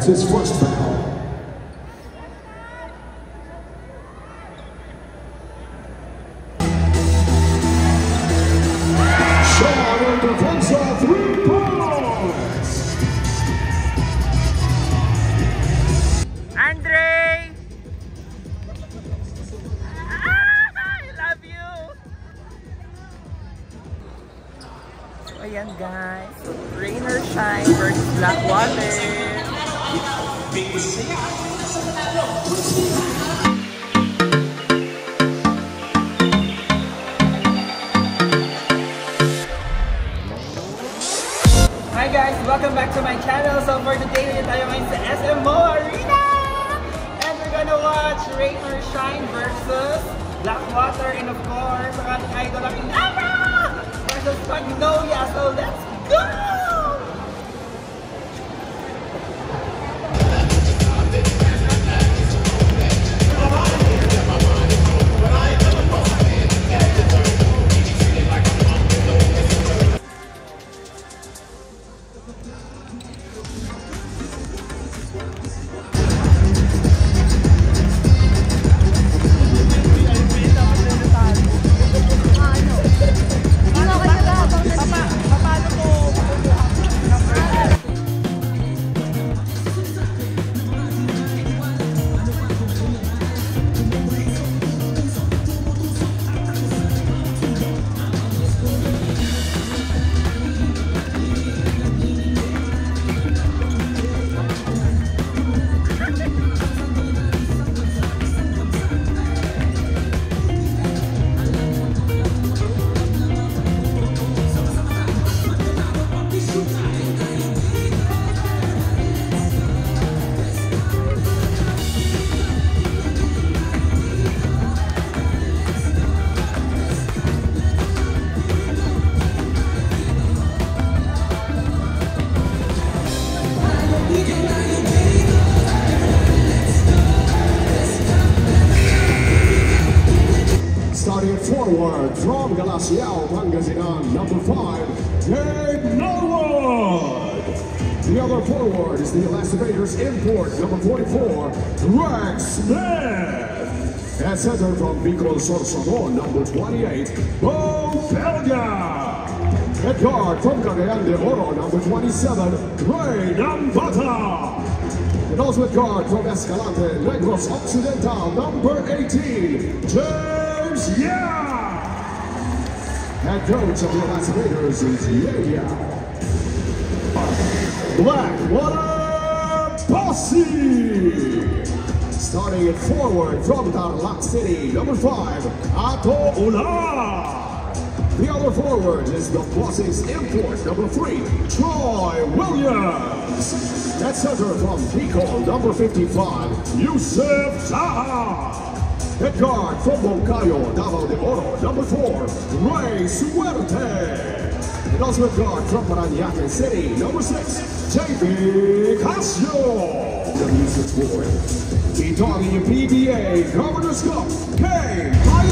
his first foul. Sean in defense of 3 points. Andre! I love you! So ayan guys, rain or shine versus Blackwater. Hi guys, welcome back to my channel. So for today, tayo ngayon sa MOA Arena! And we're gonna watch Rain or Shine versus Blackwater, and of course, ang ating idol na Pinabra versus Magnolia. So let's go! Starting forward from Galasiao, Pangasinan, number 5, Tate Norwood. The other forward is the Elastivators import, number 44, Greg Smith. At center from Bicol Sorsogon, number 28, Bo Belga. At guard from Cagayan de Oro, number 27, Ray Nambata. And also at guard from Escalante, Negros Occidental, number 18, James Yeah! Head coach of the Elastivators is Yeah. Blackwater Posse! Starting at forward from Tarlac City, number 5, Ato Ula. The other forward is the Posse's import, number 3, Troy Williams. At center from Bicol, number 55, Yusef Taha. At guard from Moncayo, Davao de Oro, number 4, Ray Suerte. And also at guard from Parañaque City, number 6, JB Casio. W64. The Doggy PBA Governor's Cup came by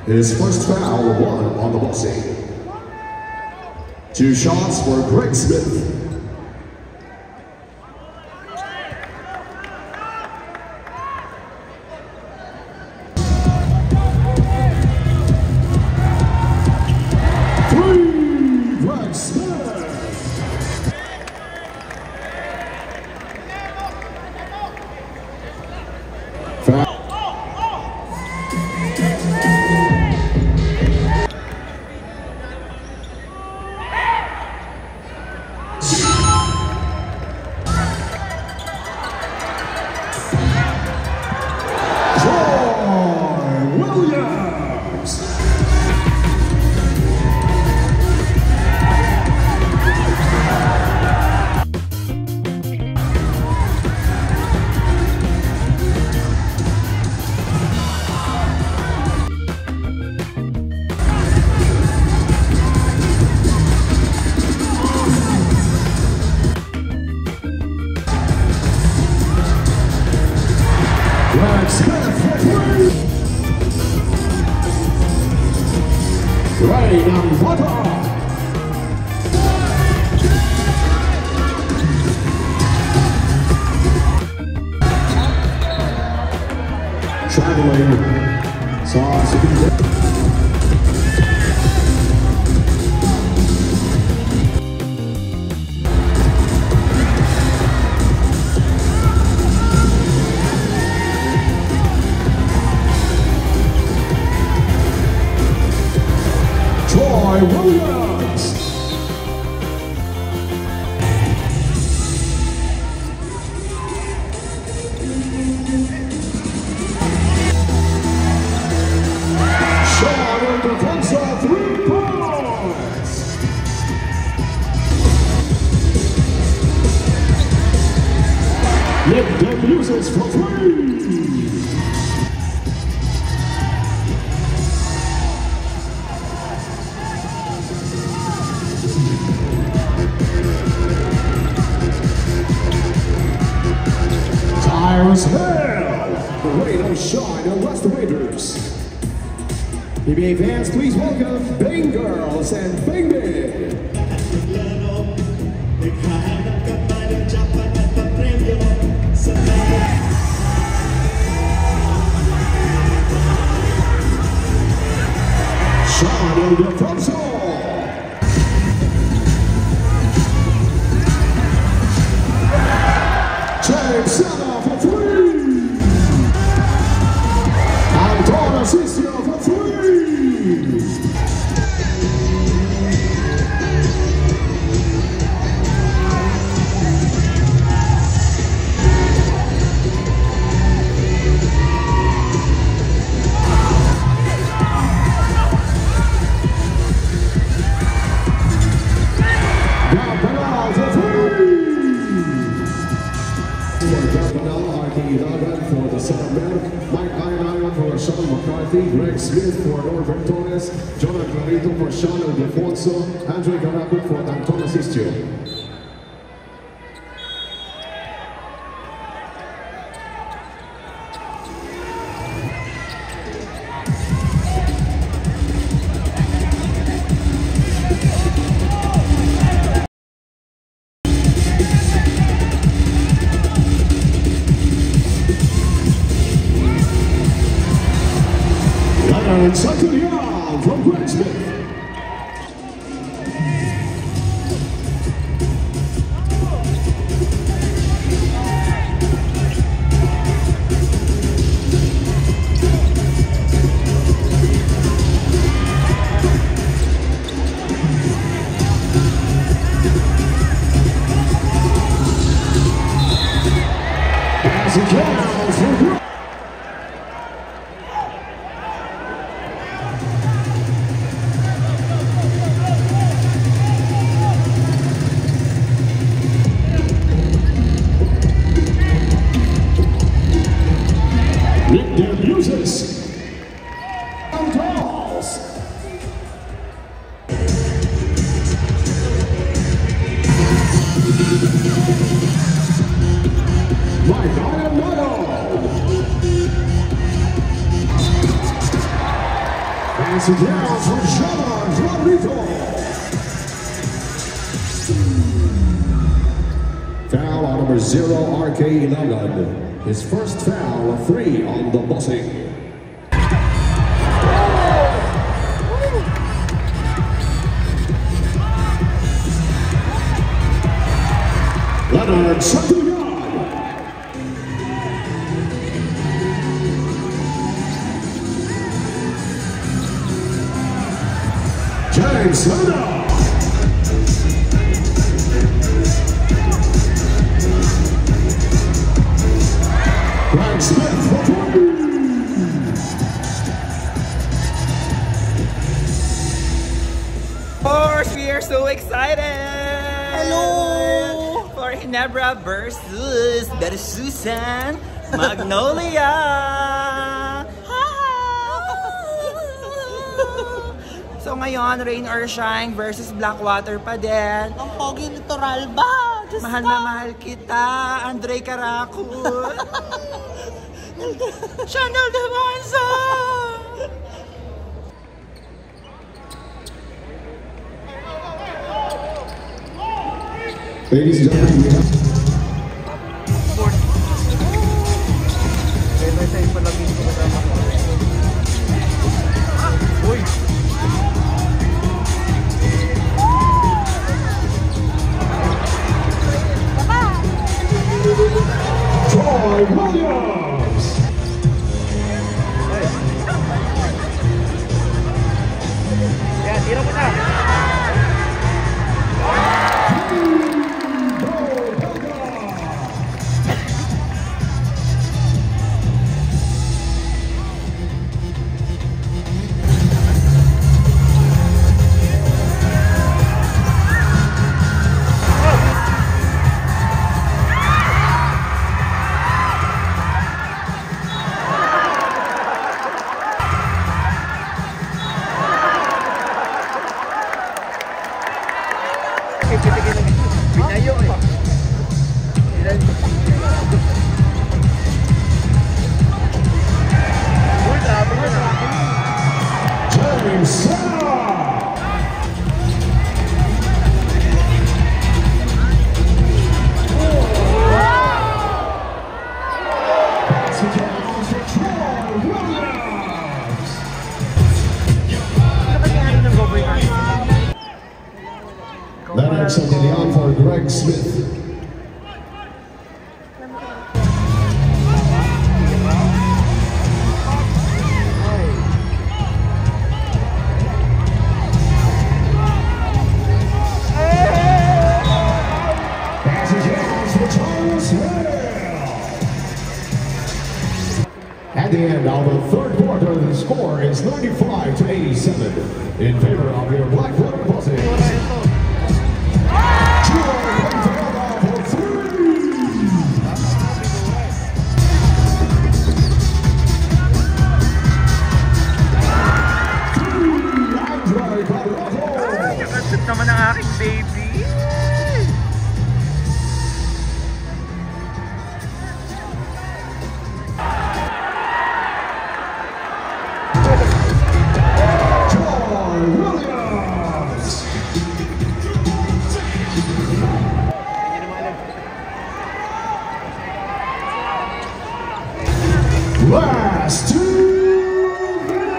his first foul, 1 on the bossy. 2 shots for Greg Smith. Rain and water. battling sa second. Williams. Sean in defense of 3 points. Nick then uses for 3. Hell, the Raiders shine and West Raiders. PBA fans, please welcome Bang Girls and Bang Men. Sean in the front zone. James Sella for 3. Anton Assistio for 3. Gabriel for 3. For the center, Mike Iron for Sean McCarthy, Greg Smith for Northern Torres, Jonathan Clarito for Sean Alfonso, Andre Caraco for Anton Assistio. And second down from Greg Smith. As it counts for Greg. Their muses and dolls. Mike Iron. Pass it down from Sean Rodrigo. Foul on number 0, RK11. His first foul of 3 on the bossing. Leonard Santillan. James Sona. Greg Smith for 3. Of course, we are so excited! Hello! For Ginebra versus Susan Magnolia! So ngayon, Rain or Shine versus Blackwater pa din. Ang pogi litoral ba? Diyos Mahal ka. na mahal kita, Andre Caraco. Channel Devanza! Ladies and gentlemen, we have Kaya tayo pala mismo kasama ko. Troy Williams. Yan, tira mo na. That ends up in the on for Greg Smith. At the end of the third quarter, the score is 95-87 in favor of your Blackwater Buses. Naman ang aking baby. Last 2 minutes.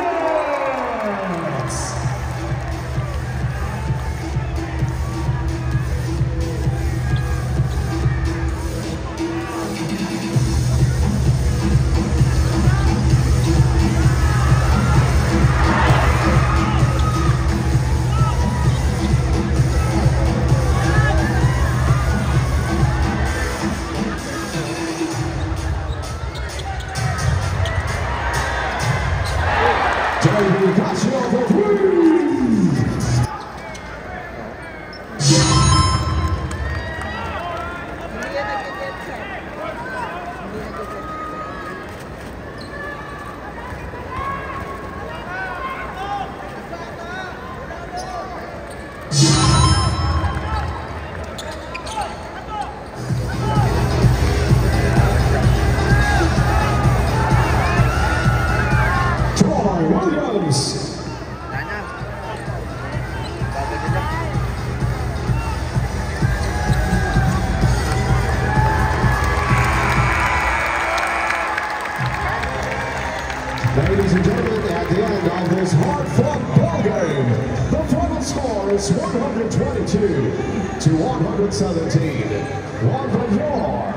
Ladies and gentlemen, at the end of this hard-fought ball game, the final score is 122-117. One from your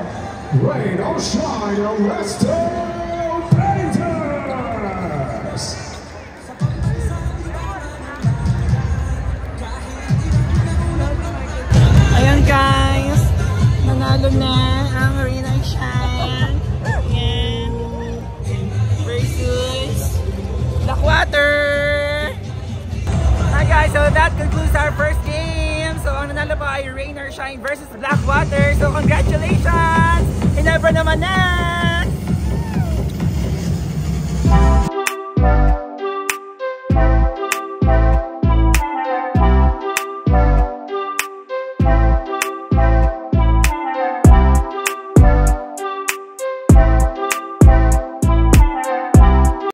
Rain or Shine Arresto Painters! Ayan guys, nanalo na ang Rain or Shine. Ayan. Versus Blackwater. Hi guys, so that concludes our first game. So ang nanalo pa ay Rain or Shine versus Blackwater. So congratulations!